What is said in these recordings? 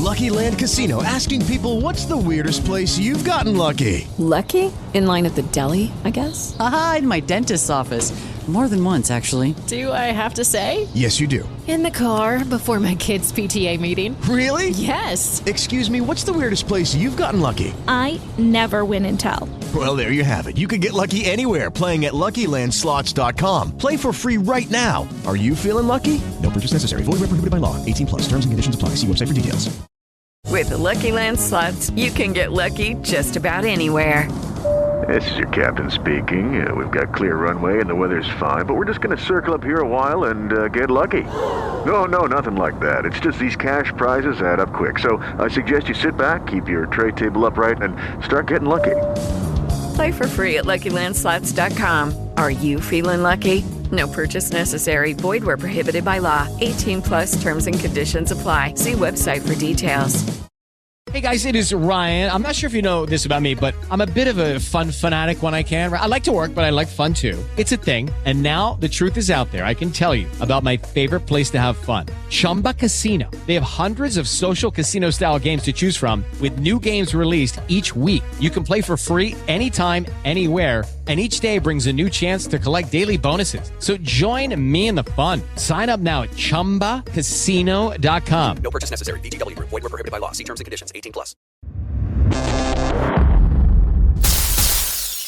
Lucky Land Casino, asking people, what's the weirdest place you've gotten lucky? Lucky? In line at the deli, I guess? Aha, in my dentist's office. More than once, actually. Do I have to say? Yes, you do. In the car before my kids' PTA meeting. Really? Yes. Excuse me, what's the weirdest place you've gotten lucky? I never win and tell. Well, there you have it. You can get lucky anywhere, playing at LuckyLandSlots.com. Play for free right now. Are you feeling lucky? No purchase necessary. Void where prohibited by law. 18 plus. Terms and conditions apply. See website for details. With the Lucky Land Slots, you can get lucky just about anywhere. This is your captain speaking. We've got clear runway and the weather's fine, but we're just going to circle up here a while and get lucky. No, nothing like that. It's just these cash prizes add up quick. So I suggest you sit back, keep your tray table upright, and start getting lucky. Play for free at LuckyLandSlots.com. Are you feeling lucky? No purchase necessary. Void where prohibited by law. 18 plus terms and conditions apply. See website for details. Hey guys, it is Ryan. I'm not sure if you know this about me, but I'm a bit of a fun fanatic when I can. I like to work, but I like fun too. It's a thing. And now the truth is out there. I can tell you about my favorite place to have fun. Chumba Casino. They have hundreds of social casino style games to choose from with new games released each week. You can play for free anytime, anywhere. And each day brings a new chance to collect daily bonuses. So join me in the fun. Sign up now at ChumbaCasino.com. No purchase necessary. VGW. Void where prohibited by law. See terms and conditions. 18 plus.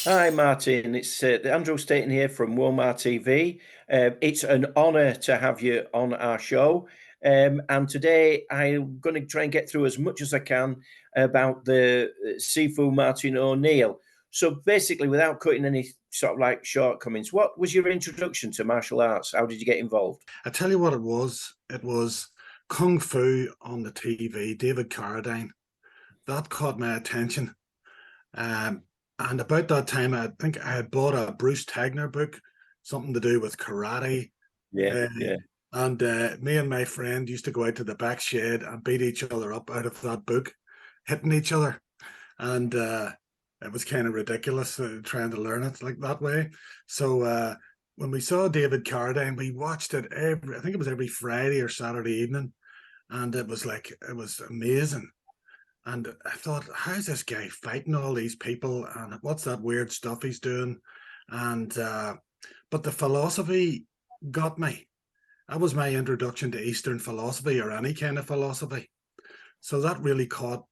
Hi, Martin. It's Andrew Staton here from Walmart TV. It's an honour to have you on our show. And today I'm going to try and get through as much as I can about the Sifu Martin O'Neill. So basically, without cutting any sort of like shortcomings, what was your introduction to martial arts? How did you get involved? I tell you what it was. It was Kung Fu on the TV, David Carradine. That caught my attention. And about that time, I think I had bought a Bruce Tegner book, something to do with karate. Yeah. And me and my friend used to go out to the back shed and beat each other up out of that book, hitting each other. And it was kind of ridiculous trying to learn it like that way. So when we saw David Carradine, we watched it I think it was every Friday or Saturday evening. And it was amazing. And I thought, how's this guy fighting all these people? And what's that weird stuff he's doing? And but the philosophy got me. That was my introduction to Eastern philosophy or any kind of philosophy. So that really caught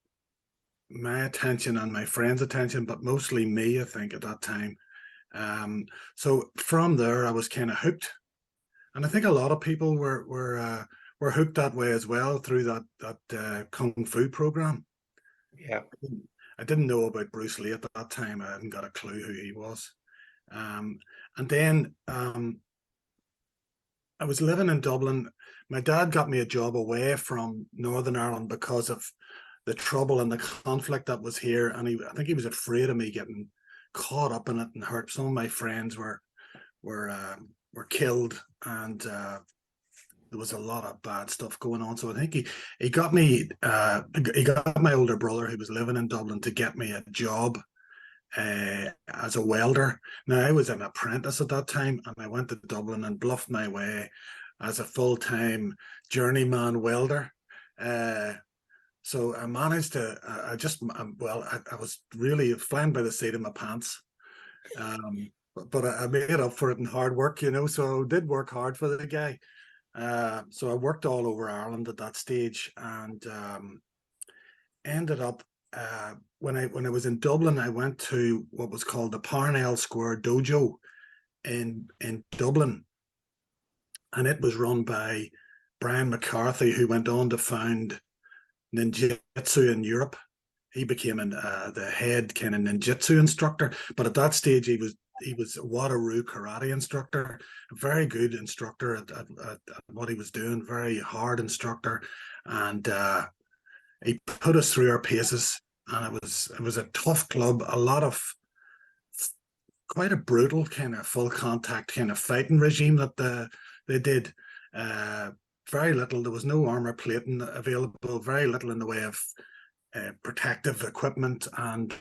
my attention and my friends' attention, but mostly me, I think, at that time. So from there, I was kind of hooked. And I think a lot of people were hooked that way as well through that Kung Fu program. Yeah. I didn't know about Bruce Lee at that time. I hadn't got a clue who he was. And then I was living in Dublin. My dad got me a job away from Northern Ireland because of the trouble and the conflict that was here. And I think he was afraid of me getting caught up in it and hurt. Some of my friends were killed, and there was a lot of bad stuff going on. So I think he got me, he got my older brother who was living in Dublin to get me a job as a welder. Now, I was an apprentice at that time, and I went to Dublin and bluffed my way as a full-time journeyman welder. So I managed to, I was really flying by the seat of my pants. But I made up for it in hard work, so I did work hard for the guy. So I worked all over Ireland at that stage, and ended up, when I was in Dublin, I went to what was called the Parnell Square Dojo in Dublin. And it was run by Brian McCarthy, who went on to found ninjutsu in Europe. He became the head kind of ninjutsu instructor, but at that stage he was a Wateroo karate instructor, a very good instructor at what he was doing, very hard instructor, and he put us through our paces. And it was a tough club, a lot of quite a brutal kind of full contact kind of fighting regime that they did. Very little, there was no armor plating available, very little in the way of protective equipment, and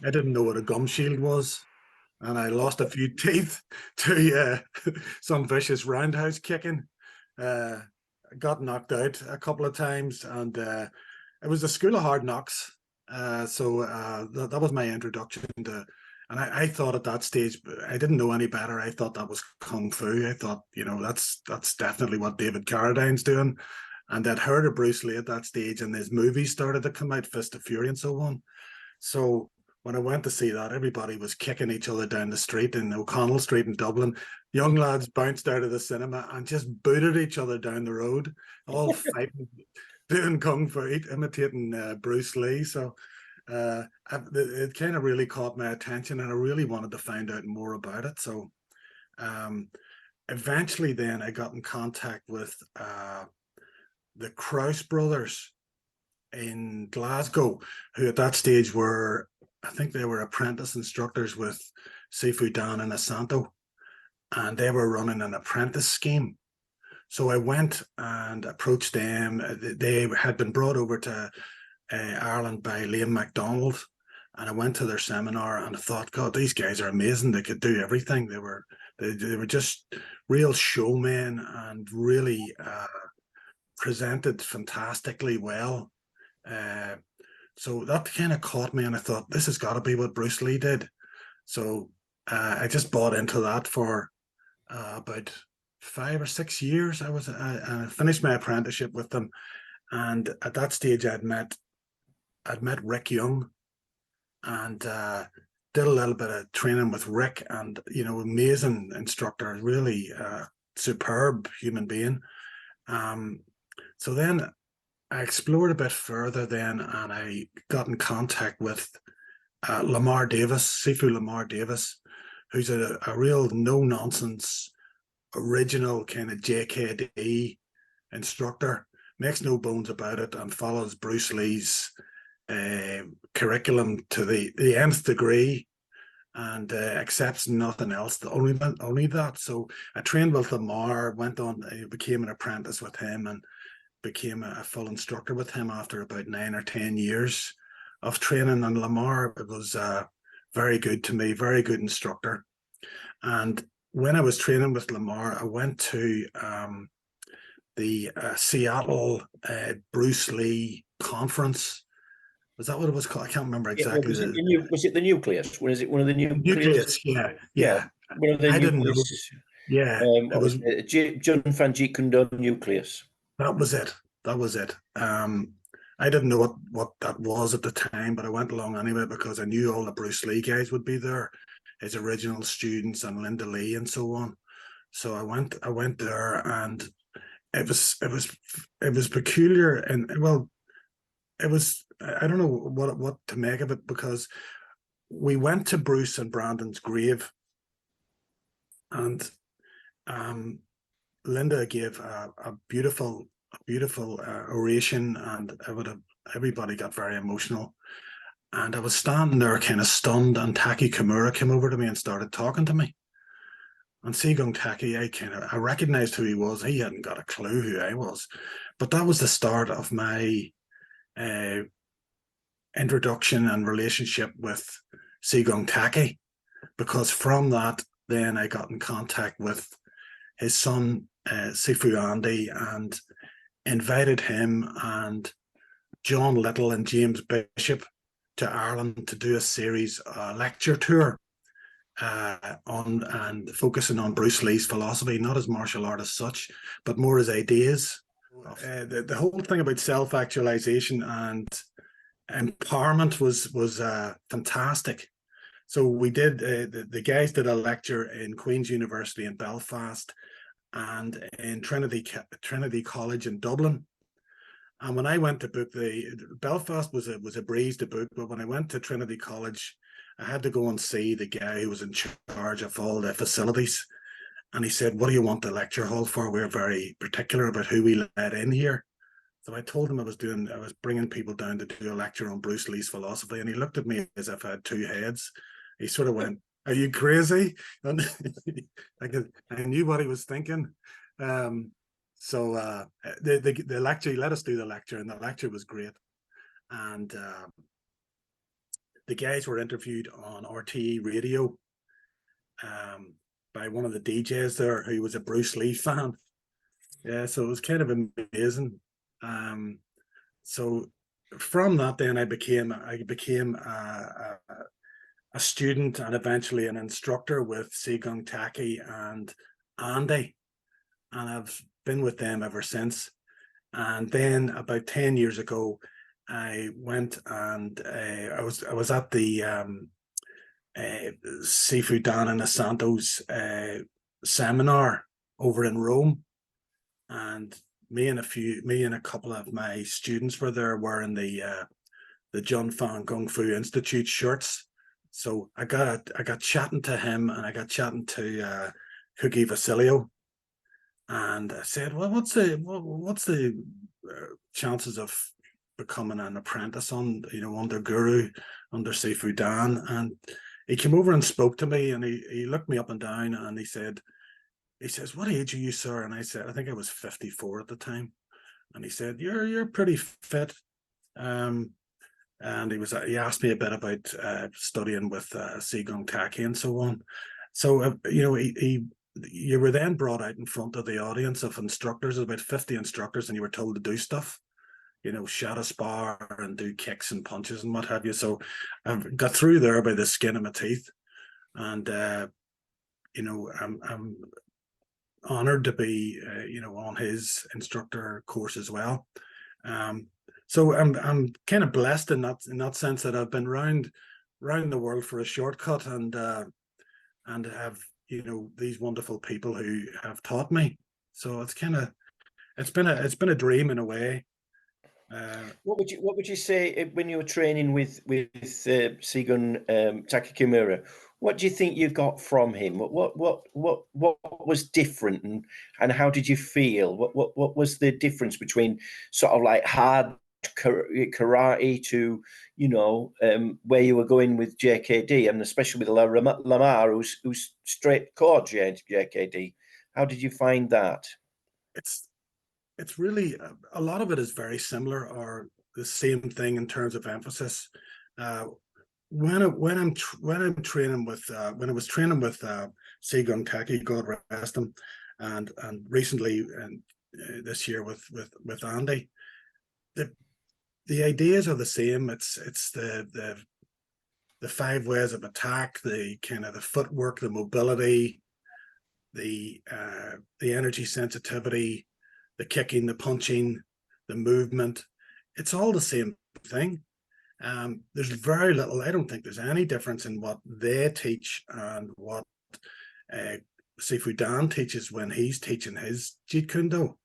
I didn't know what a gum shield was, and I lost a few teeth to some vicious roundhouse kicking. Got knocked out a couple of times, and it was the School of Hard Knocks. That was my introduction to, and I thought at that stage, I didn't know any better. I thought that was Kung Fu. I thought, that's definitely what David Carradine's doing. And I'd heard of Bruce Lee at that stage, and his movies started to come out, Fist of Fury and so on. So when I went to see that, everybody was kicking each other down the street in O'Connell Street in Dublin. Young lads bounced out of the cinema and just booted each other down the road, all fighting, doing Kung Fu, imitating Bruce Lee. So it kind of really caught my attention, and I really wanted to find out more about it. So eventually then I got in contact with the Krause brothers in Glasgow, who at that stage were, I think they were apprentice instructors with Sifu Dan Inosanto, and they were running an apprentice scheme. So I went and approached them. They had been brought over to Ireland by Liam MacDonald, and I went to their seminar and I thought, God, these guys are amazing. They could do everything. They were just real showmen and really presented fantastically well. So that kind of caught me, and I thought, this has got to be what Bruce Lee did. So I just bought into that for about 5 or 6 years. I finished my apprenticeship with them, and at that stage I'd met Rick Young, and did a little bit of training with Rick, and amazing instructor, really superb human being. So then I explored a bit further then, and I got in contact with Lamar Davis, Sifu Lamar Davis, who's a real no-nonsense, original kind of JKD instructor, makes no bones about it, and follows Bruce Lee's curriculum to the nth degree, and accepts nothing else, only that. So I trained with Lamar, went on, I became an apprentice with him, and became a full instructor with him after about 9 or 10 years of training. And Lamar was very good to me, very good instructor. And when I was training with Lamar, I went to the Seattle Bruce Lee conference. Was that what it was called? I can't remember exactly. Was it the Nucleus? Was it one of the Nucleus? Yeah. One of the I didn't know. Yeah, it was Jun Fan Jeet Kune Nucleus. That was it. I didn't know what that was at the time, but I went along anyway because I knew all the Bruce Lee guys would be there, his original students and Linda Lee and so on. So I went there, and it was peculiar, and well, it was, I don't know what to make of it, because we went to Bruce and Brandon's grave, and Linda gave a beautiful oration, and everybody got very emotional. And I was standing there kind of stunned, and Taky Kimura came over to me and started talking to me. And Sigung Taky, I recognized who he was. He hadn't got a clue who I was. But that was the start of my introduction and relationship with Sigung Taky, because from that, then I got in contact with his son, Sifu Andy, and invited him and John Little and James Bishop to Ireland to do a series, lecture tour and focusing on Bruce Lee's philosophy, not as martial art as such, but more as ideas. The whole thing about self-actualization and empowerment was fantastic. So we did, the guys did a lecture in Queen's University in Belfast and in Trinity College in Dublin. And when I went to book Belfast was a breeze to book, but when I went to Trinity College, I had to go and see the guy who was in charge of all the facilities. And he said, "What do you want the lecture hall for? We're very particular about who we let in here." So I told him I was bringing people down to do a lecture on Bruce Lee's philosophy. And he looked at me as if I had two heads. He sort of went, "Are you crazy?" And I knew what he was thinking. So the lecture, he let us do the lecture, and the lecture was great. And the guys were interviewed on RTE radio by one of the DJs there who was a Bruce Lee fan. Yeah, so it was kind of amazing. So from that, then I became a student and eventually an instructor with Sigung, Taky, and Andy, and I've been with them ever since. And then about 10 years ago, I went and I was at the Sifu Dan Inosanto's seminar over in Rome, and me and a couple of my students were there wearing the Jun Fan Kung Fu Institute shirts. So I got chatting to him, and I got chatting to Cookie Vasilio, and I said, well, what's the chances of becoming an apprentice under Guru, under Sifu Dan? And he came over and spoke to me, and he looked me up and down, and he says, what age are you, sir? And I said, I think I was 54 at the time. And he said, you're pretty fit. And he asked me a bit about studying with Sigung, Taky, and so on. So you were then brought out in front of the audience of instructors, about 50 instructors, and you were told to do stuff, shadow spar and do kicks and punches and what have you. So I got through there by the skin of my teeth, and I'm honored to be on his instructor course as well. So I'm kind of blessed in that sense that I've been round the world for a shortcut, and have these wonderful people who have taught me. So it's been a dream in a way. What would you say when you were training with Sigun Taky Kimura? What do you think you got from him? What was different, and how did you feel? What was the difference between sort of like hard karate to where you were going with JKD, and especially with Lamar, who's straight core JKD? How did you find that? It's really a lot of it is very similar or the same thing in terms of emphasis. When I was training with Sigung, Taky, God rest him, and recently and this year with Andy, the ideas are the same. It's the 5 ways of attack, the kind of the footwork, the mobility, the energy sensitivity, the kicking, the punching, the movement. It's all the same thing. There's very little, I don't think there's any difference in what they teach and what Sifu Dan teaches when he's teaching his Jeet Kune.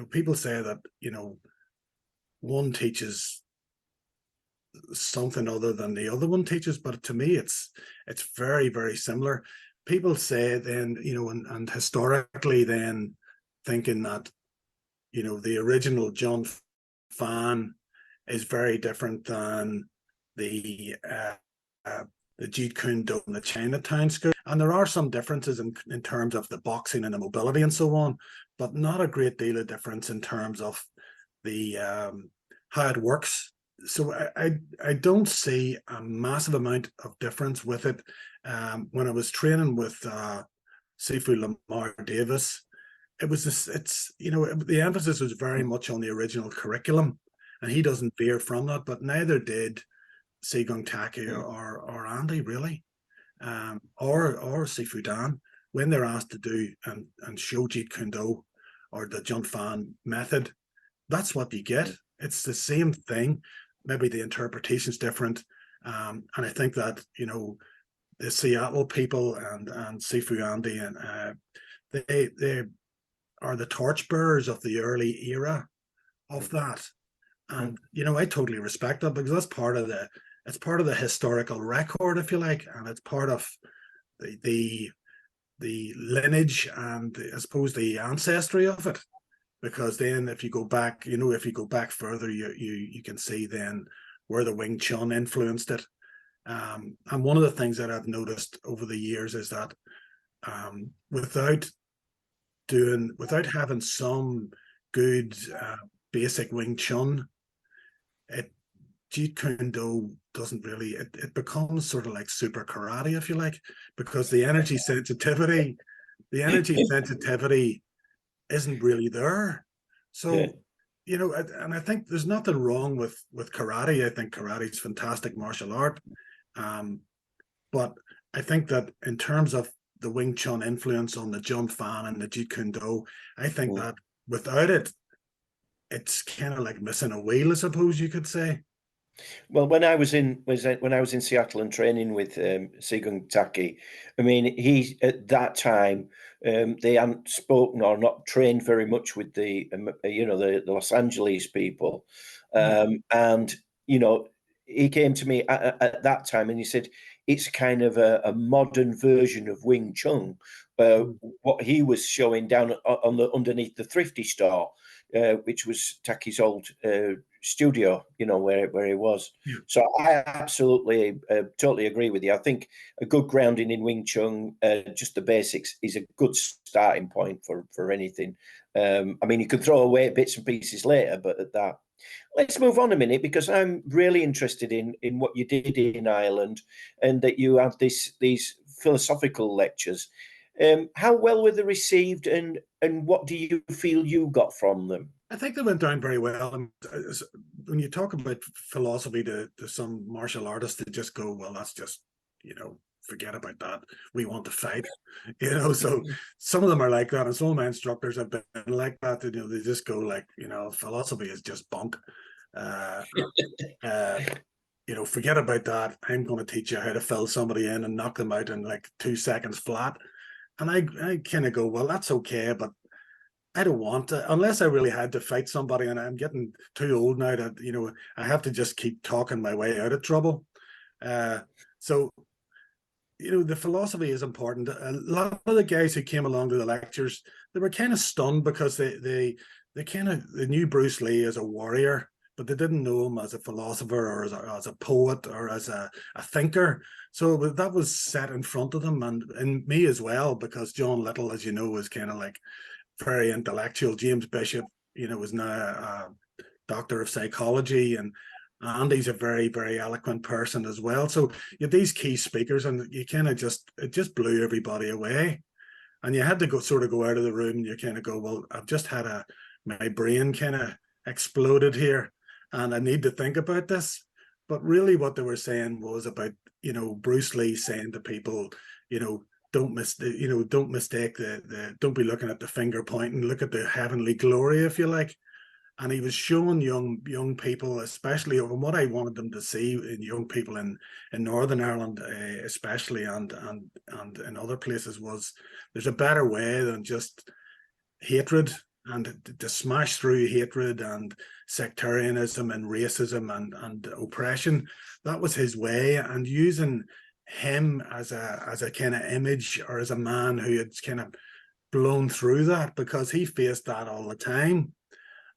People say that, one teaches something other than the other one teaches, but to me, it's very, very similar. People say then, and historically then thinking that, the original Jun Fan is very different than the Jeet Kune Do in the Chinatown school. And there are some differences in terms of the boxing and the mobility and so on, but not a great deal of difference in terms of the how it works. So I don't see a massive amount of difference with it. When I was training with Sifu Lamar Davis, it was the emphasis was very much on the original curriculum, and he doesn't veer from that, but neither did Sigung, Taky or Andy really, or Sifu Dan, when they're asked to do and show Jeet Kune Do or the Jun Fan method. That's what you get. It's the same thing. Maybe the interpretation's different, and I think that the Seattle people and Sifu Andy and they are the torchbearers of the early era of that, and I totally respect that, because that's part of the historical record, if you like, and it's part of the lineage and I suppose the ancestry of it. Because then if you go back, further, you can see then where the Wing Chun influenced it. And one of the things that I've noticed over the years is that without having some good basic Wing Chun, Jeet Kune Do doesn't really, it becomes sort of like super karate, if you like, because the energy sensitivity isn't really there. So you know, and I think there's nothing wrong with karate. I think karate is fantastic martial art. But I think that in terms of the Wing Chun influence on the Jun Fan and the Jeet Kune Do, I think that without it, it's kind of like missing a wheel, I suppose you could say. Well, when I was in Seattle and training with Sigung Taky, I mean, he at that time they hadn't spoken or not trained very much with the the Los Angeles people, and you know he came to me at that time and he said it's kind of a modern version of Wing Chun. What he was showing down on the underneath the thrifty store, which was Taki's old studio, you know, where he was. Yeah. So I absolutely, totally agree with you. I think a good grounding in Wing Chun, just the basics, is a good starting point for anything. I mean, you can throw away bits and pieces later, but at that. Let's move on a minute because I'm really interested in what you did in Ireland and that you had these philosophical lectures. How well were they received, and what do you feel you got from them? I think they went down very well. And when you talk about philosophy to some martial artists, they just go, well, that's just, forget about that. We want to fight, So some of them are like that. And some of my instructors have been like that. They just go like, philosophy is just bunk. Forget about that. I'm going to teach you how to fill somebody in and knock them out in like 2 seconds flat. And I kind of go, well, that's okay, but I don't want to, unless I really had to fight somebody, and I'm getting too old now that, I have to just keep talking my way out of trouble. So, the philosophy is important. A lot of the guys who came along to the lectures, they were kind of stunned because they knew Bruce Lee as a warrior, but they didn't know him as a philosopher or as a poet or as a thinker. So that was set in front of them and me as well, because John Little, as you know, was kind of like very intellectual. James Bishop, was now a doctor of psychology, and Andy's a very, very eloquent person as well. So you had these key speakers, and you kind of it just blew everybody away. And you had to go out of the room and you kind of go, well, I've just had my brain kind of exploded here and I need to think about this. But really what they were saying was about, Bruce Lee saying to people, don't mistake don't be looking at the finger pointing, look at the heavenly glory, if you like. And he was showing young people, especially over what I wanted them to see in young people in Northern Ireland, especially, and in other places, was there's a better way than just hatred, and to smash through hatred and sectarianism and racism and oppression. That was his way, and using him as a kind of image, or as a man who had kind of blown through that, because he faced that all the time.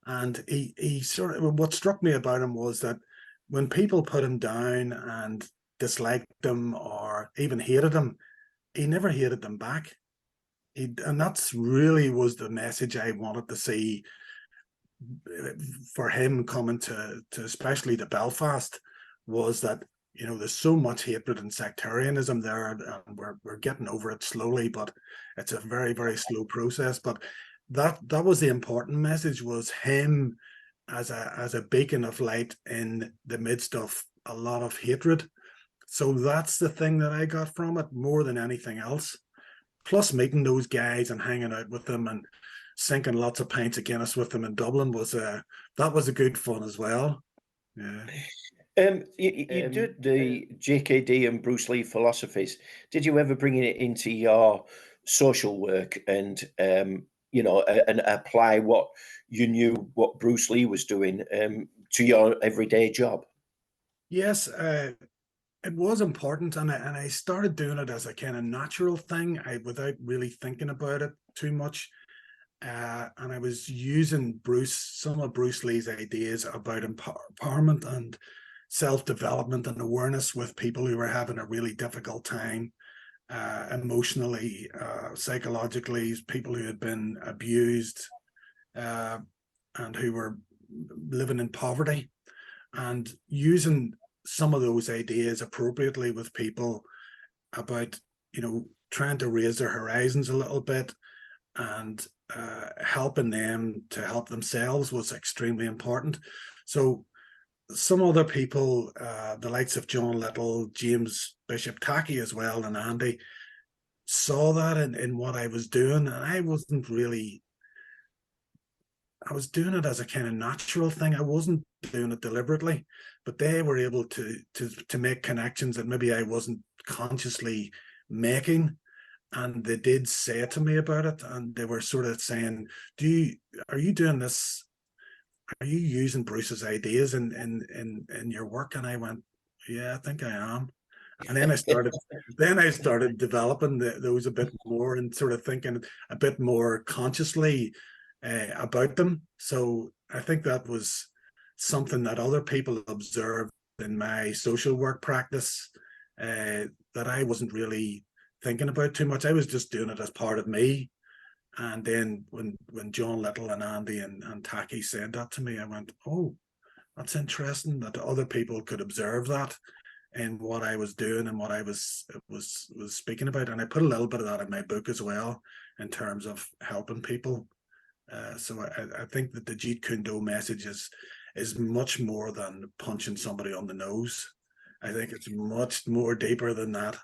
And he sort of, what struck me about him was that when people put him down and disliked him or even hated him, he never hated them back. And that's really was the message I wanted to see for him coming to especially to Belfast, was that, there's so much hatred and sectarianism there, and we're getting over it slowly, but it's a very, very slow process. But that was the important message, was him as a beacon of light in the midst of a lot of hatred. So that's the thing that I got from it more than anything else. Plus meeting those guys and hanging out with them and sinking lots of pints of Guinness with them in Dublin was a good fun as well. Yeah. You did the JKD and Bruce Lee philosophies. Did you ever bring it into your social work and and apply what you knew what Bruce Lee was doing to your everyday job? Yes, it was important, and I started doing it as a kind of natural thing, without really thinking about it too much. And I was using some of Bruce Lee's ideas about empowerment and self-development and awareness with people who were having a really difficult time, emotionally, psychologically, people who had been abused, and who were living in poverty, and using some of those ideas appropriately with people about, trying to raise their horizons a little bit, and helping them to help themselves was extremely important. So some other people, the likes of John Little, James Bishop, Taky as well, and Andy, saw that in what I was doing, and I was doing it as a kind of natural thing. I wasn't doing it deliberately, but they were able to make connections that maybe I wasn't consciously making. And they did say to me about it, and they were sort of saying, are you doing this? Are you using Bruce's ideas in your work? And I went, yeah, I think I am. And then I started developing those a bit more and sort of thinking a bit more consciously about them. So I think that was something that other people observed in my social work practice that I wasn't really thinking about too much. I was just doing it as part of me. And then when John Little and Andy and Taky said that to me, I went, oh, that's interesting that other people could observe that in what I was doing and what I was speaking about. And I put a little bit of that in my book as well, in terms of helping people. So I think that the Jeet Kune message is much more than punching somebody on the nose. I think it's much more deeper than that.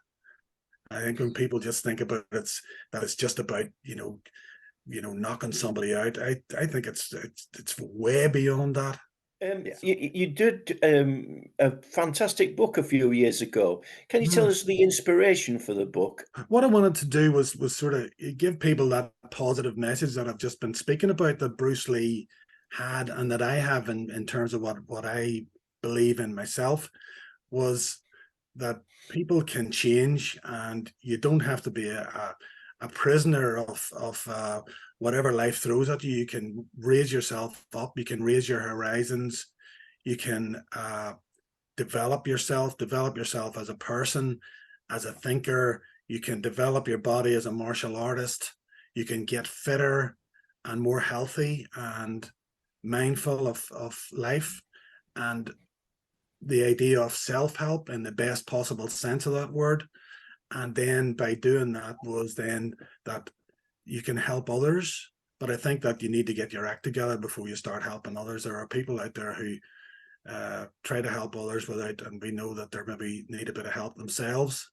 I think when people just think about it, it's just about knocking somebody out. I think it's way beyond that. You did a fantastic book a few years ago. Can you tell us the inspiration for the book? What I wanted to do was sort of give people that positive message that I've just been speaking about, that Bruce Lee had and that I have in terms of what I believe in myself, was that people can change, and you don't have to be a prisoner of whatever life throws at you. You can raise yourself up, you can raise your horizons, you can develop yourself as a person, as a thinker. You can develop your body as a martial artist. You can get fitter and more healthy and mindful of life. And the idea of self-help in the best possible sense of that word. And then by doing that was then that you can help others. But I think that you need to get your act together before you start helping others. There are people out there who try to help others and we know that they maybe need a bit of help themselves.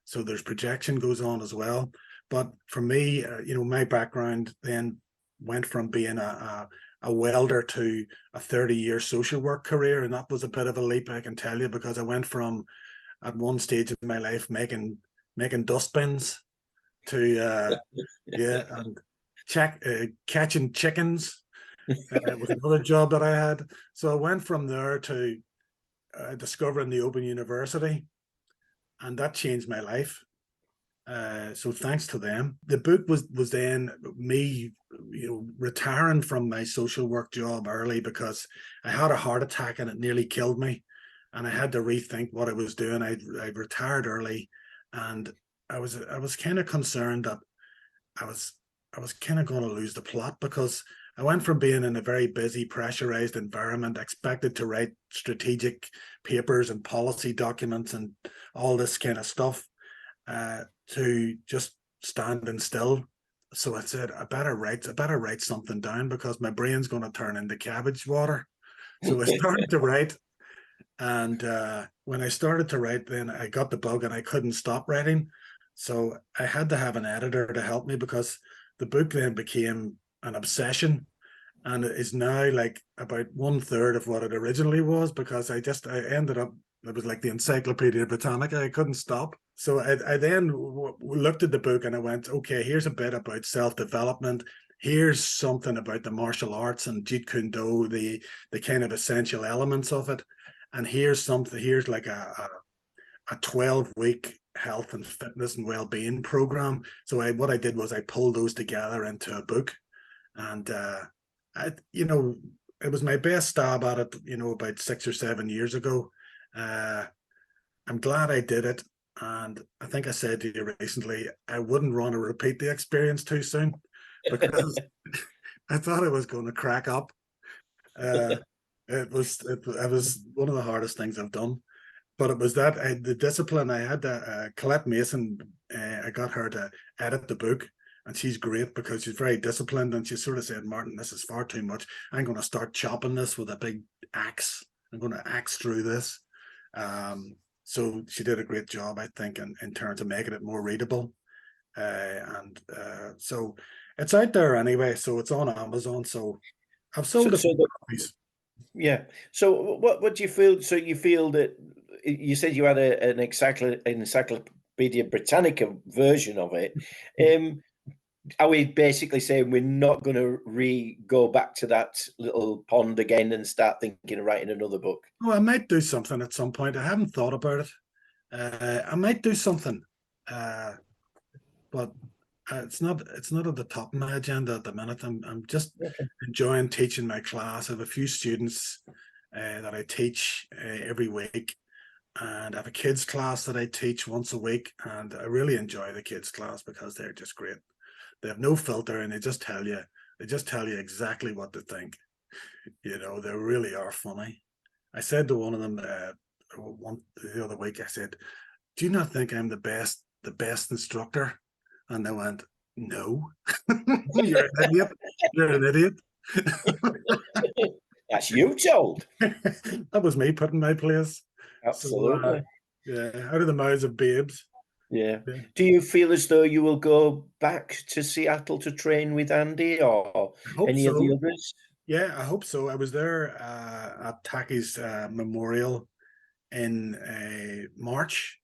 So there's projection goes on as well. But for me, my background then went from being a welder to a 30-year social work career. And that was a bit of a leap, I can tell you, because I went from, at one stage of my life, making dustbins to and catching chickens. It was another job that I had. So I went from there to discovering the Open University, and that changed my life. So thanks to them. The book was then me, retiring from my social work job early because I had a heart attack and it nearly killed me, and I had to rethink what I was doing. I retired early, and I was kind of concerned that I was kind of going to lose the plot, because I went from being in a very busy, pressurized environment, expected to write strategic papers and policy documents and all this kind of stuff, to just standing still. So I said, I better write something down, because my brain's going to turn into cabbage water. So I started to write, and when I started to write, then I got the bug and I couldn't stop writing. So I had to have an editor to help me, because the book then became an obsession, and it is now like about 1/3 of what it originally was, because I ended up, it was like the Encyclopedia Britannica. I couldn't stop. So I then looked at the book and I went, okay, here's a bit about self-development. Here's something about the martial arts and Jeet Kune Do, the kind of essential elements of it. And here's like a 12-week health and fitness and well-being program. So what I did was I pulled those together into a book, and it was my best stab at it, about 6 or 7 years ago. I'm glad I did it, and I think I said to you recently, I wouldn't want to repeat the experience too soon, because I thought I was going to crack up. It was one of the hardest things I've done. But it was that the discipline. I had Colette Mason. I got her to edit the book, and she's great because she's very disciplined, and she sort of said, Martin, this is far too much. I'm going to start chopping this with a big axe. I'm going to axe through this. So she did a great job, I think, in terms of making it more readable. So it's out there anyway. So it's on Amazon. So I've sold a few copies. Yeah. So what do you feel? So you feel that you said you had an Encyclopedia Britannica version of it. Are we basically saying we're not going to go back to that little pond again and start thinking of writing another book? Oh, I might do something at some point. I haven't thought about it. I might do something, but it's not at the top of my agenda at the minute. I'm just enjoying teaching my class. I have a few students that I teach every week, and I have a kids class that I teach once a week, and I really enjoy the kids class because they're just great. They have no filter, and they just tell you exactly what to think. You know, they really are funny. I said to one of them the other week, I said, do you not think I'm the best instructor? And they went, no. You're an idiot. You're an idiot. That's you told. That was me put in my place. Absolutely. So, yeah, out of the mouths of babes. Yeah. Do you feel as though you will go back to Seattle to train with Andy or any of the others? Yeah, I hope so. I was there at Taky's memorial in March.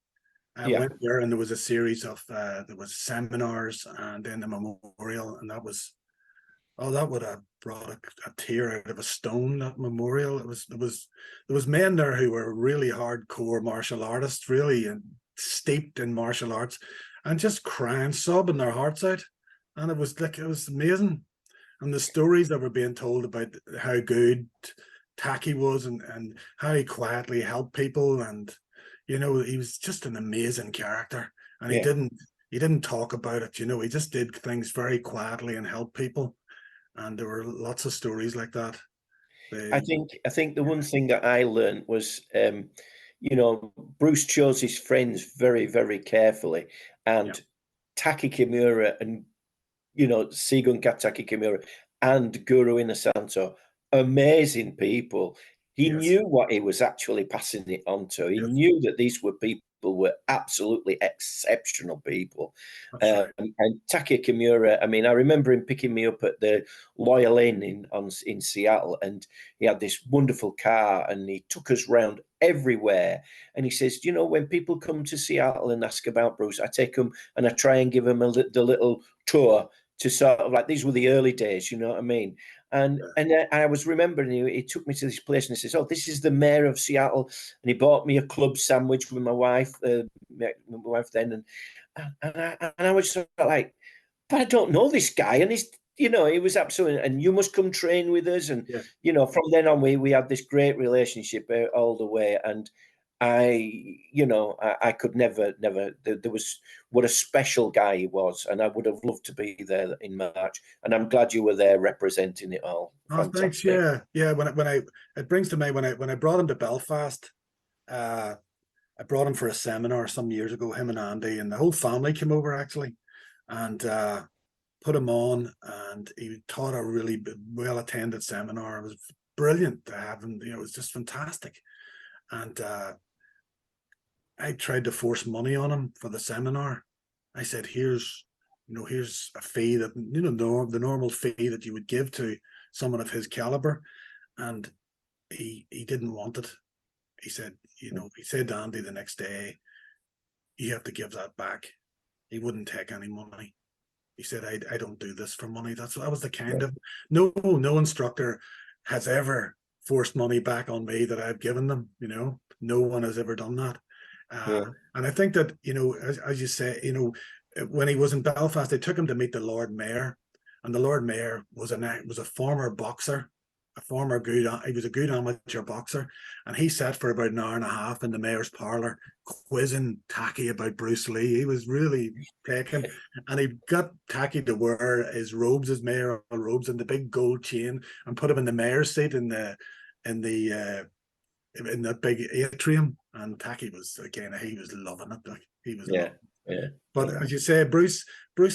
I went there, and there was a series of there was seminars and then the memorial, and that would have brought a tear out of a stone. That memorial. There was men there who were really hardcore martial artists, really steeped in martial arts, and just crying, sobbing their hearts out, and it was amazing. And the stories that were being told about how good Taky was and how he quietly helped people, and you know, he was just an amazing character, and he didn't talk about it. You know, he just did things very quietly and helped people, and there were lots of stories like that. I think the one thing that I learned was, you know, Bruce chose his friends very, very carefully, and Taky Kimura and, you know, Sigung Taky Kimura and Guro Inosanto, amazing people. He knew what he was actually passing it on to. He knew that these were absolutely exceptional people. And Taky Kimura, I mean, I remember him picking me up at the Loyal Inn in Seattle, and he had this wonderful car, and he took us round everywhere. And he says, you know, when people come to Seattle and ask about Bruce, I take them and I try and give them the little tour to sort of, like, these were the early days, you know what I mean? And I was remembering he took me to this place and he says, oh, this is the mayor of Seattle. And he bought me a club sandwich with my wife, then. And I was sort of like, but I don't know this guy. And he's, you know, he was absolutely, and you must come train with us. And, you know, from then on, we had this great relationship all the way. And I could never, there was what a special guy he was, and I would have loved to be there in March. And I'm glad you were there representing it all. Oh, thanks. Yeah. It brings to mind when I brought him to Belfast, I brought him for a seminar some years ago, him and Andy, and the whole family came over actually, and put him on, and he taught a really well attended seminar. It was brilliant to have him. You know, it was just fantastic. And I tried to force money on him for the seminar. I said, here's a fee that, you know, the normal fee that you would give to someone of his caliber. And he didn't want it. He said, you know, he said to Andy the next day, you have to give that back. He wouldn't take any money. He said, I don't do this for money. That was the kind of, no instructor has ever forced money back on me that I've given them. You know, no one has ever done that. And I think that, you know, as you say, you know, when he was in Belfast, they took him to meet the Lord Mayor, and the Lord Mayor was a former boxer, he was a good amateur boxer, and he sat for about an hour and a half in the mayor's parlor quizzing Taky about Bruce Lee. He was really taken, and he got Taky to wear his robes, his mayoral robes, and the big gold chain, and put him in the mayor's seat in that big atrium. And Taky was, again, he was loving it. Like, he was loving it. But as you say, Bruce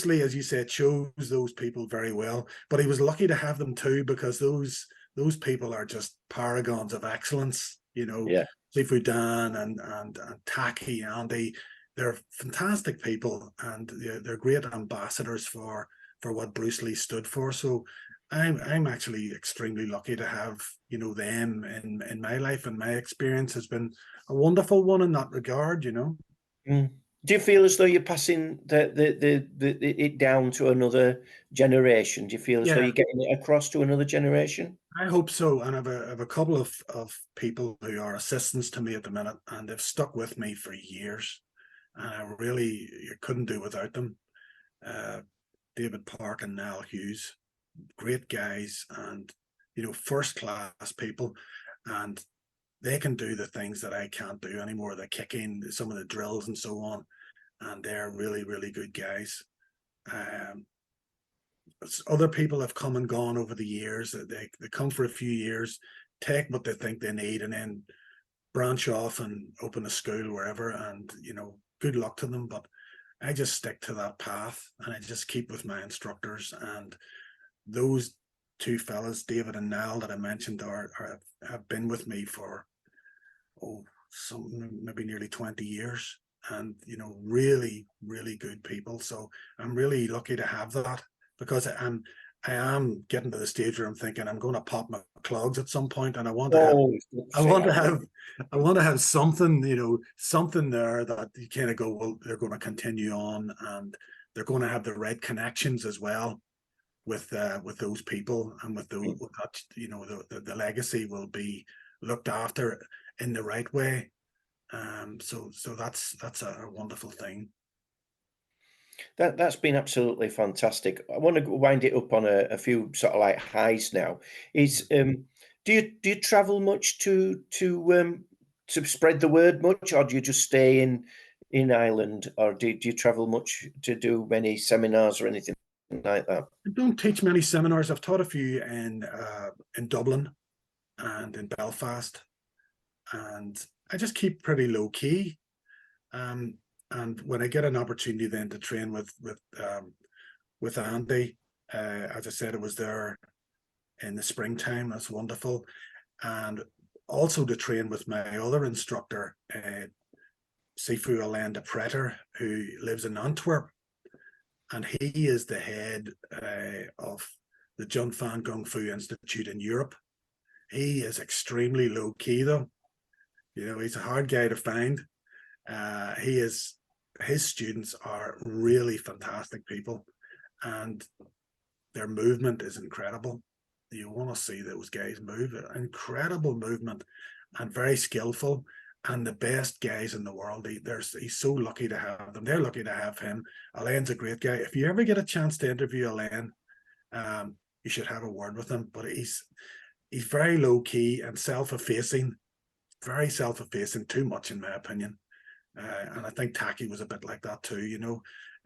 Lee, as you said, chose those people very well. But he was lucky to have them too, because those people are just paragons of excellence. Sifu Dan and Taky, Andy, they're fantastic people, and they're great ambassadors for what Bruce Lee stood for. So I'm actually extremely lucky to have them in my life, and my experience has been a wonderful one in that regard. Do you feel as though you're passing it down to another generation? Do you feel as though you're getting it across to another generation? I hope so, and I have a couple of people who are assistants to me at the minute, and they've stuck with me for years, and I really couldn't do without them. David Park and Niall Hughes, great guys, and first class people, and they can do the things that I can't do anymore. The kicking, some of the drills and so on, and they're really, really good guys. Other people have come and gone over the years. They come for a few years, take what they think they need, and then branch off and open a school wherever, and good luck to them. But I just stick to that path, and I just keep with my instructors. And those two fellas, David and Niall, that I mentioned, have been with me for maybe nearly 20 years, and really, really good people. So I'm really lucky to have that, because I am getting to the stage where I'm thinking I'm going to pop my clogs at some point, and I want to have something, something there that you kind of go, well, they're going to continue on, and they're going to have the right connections as well with those people, and with the legacy will be looked after in the right way. So that's a wonderful thing. That's been absolutely fantastic. I want to wind it up on a few sort of like highs now. Do you travel much to spread the word much, or do you just stay in Ireland, or do you travel much to do many seminars or anything like that? I don't teach many seminars. I've taught a few in Dublin and in Belfast, and I just keep pretty low key. And when I get an opportunity then to train with Andy, as I said, it was there in the springtime. That's wonderful. And also to train with my other instructor, Sifu Alain de Preter, who lives in Antwerp. And he is the head of the Jun Fan Kung Fu Institute in Europe. He is extremely low key, though. He's a hard guy to find. His students are really fantastic people, and their movement is incredible. You want to see those guys move. Incredible movement, and very skillful, and the best guys in the world. He's so lucky to have them. They're lucky to have him. Alain's a great guy. If you ever get a chance to interview Alain, you should have a word with him. But he's very low key and self-effacing, very self-effacing, too much in my opinion. And I think Taky was a bit like that too.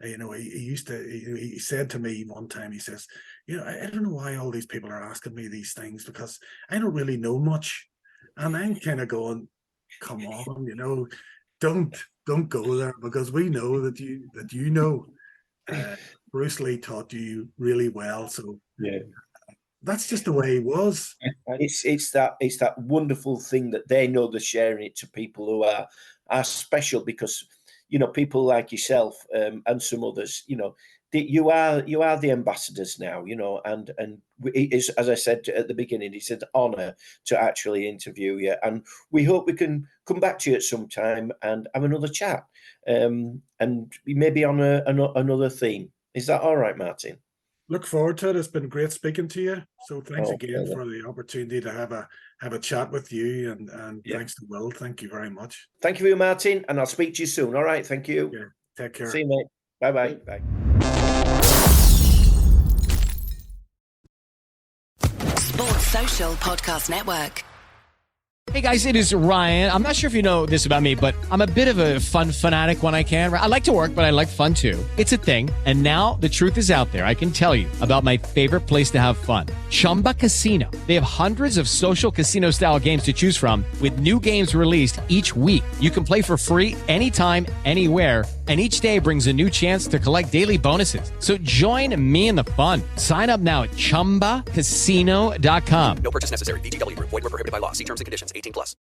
He said to me one time, he says, I don't know why all these people are asking me these things, because I don't really know much. And I'm kind of going, come on, don't go there, because we know that you know. Bruce Lee taught you really well, so yeah, that's just the way he was. It's that wonderful thing that they know they're sharing it to people who are special, because people like yourself and some others, you are the ambassadors now, and it is, as I said at the beginning, it's an honor to actually interview you, and we hope we can come back to you at some time and have another chat, and maybe on another theme. Is that all right, Martin? Look forward to it. It's been great speaking to you. So thanks again for the opportunity to have a chat with you, and thanks to Will. Thank you very much. Thank you, Martin, and I'll speak to you soon. All right, thank you. Yeah, take care. See you, mate. Bye-bye. Bye. Sports Social Podcast Network. Hey guys, it is Ryan. I'm not sure if you know this about me, but I'm a bit of a fun fanatic when I can. I like to work, but I like fun too. It's a thing. And now the truth is out there. I can tell you about my favorite place to have fun. Chumba Casino. They have hundreds of social casino style games to choose from, with new games released each week. You can play for free anytime, anywhere, And each day brings a new chance to collect daily bonuses. So join me in the fun. Sign up now at ChumbaCasino.com. No purchase necessary. VGW Group. Void where prohibited by law. See terms and conditions. 18+.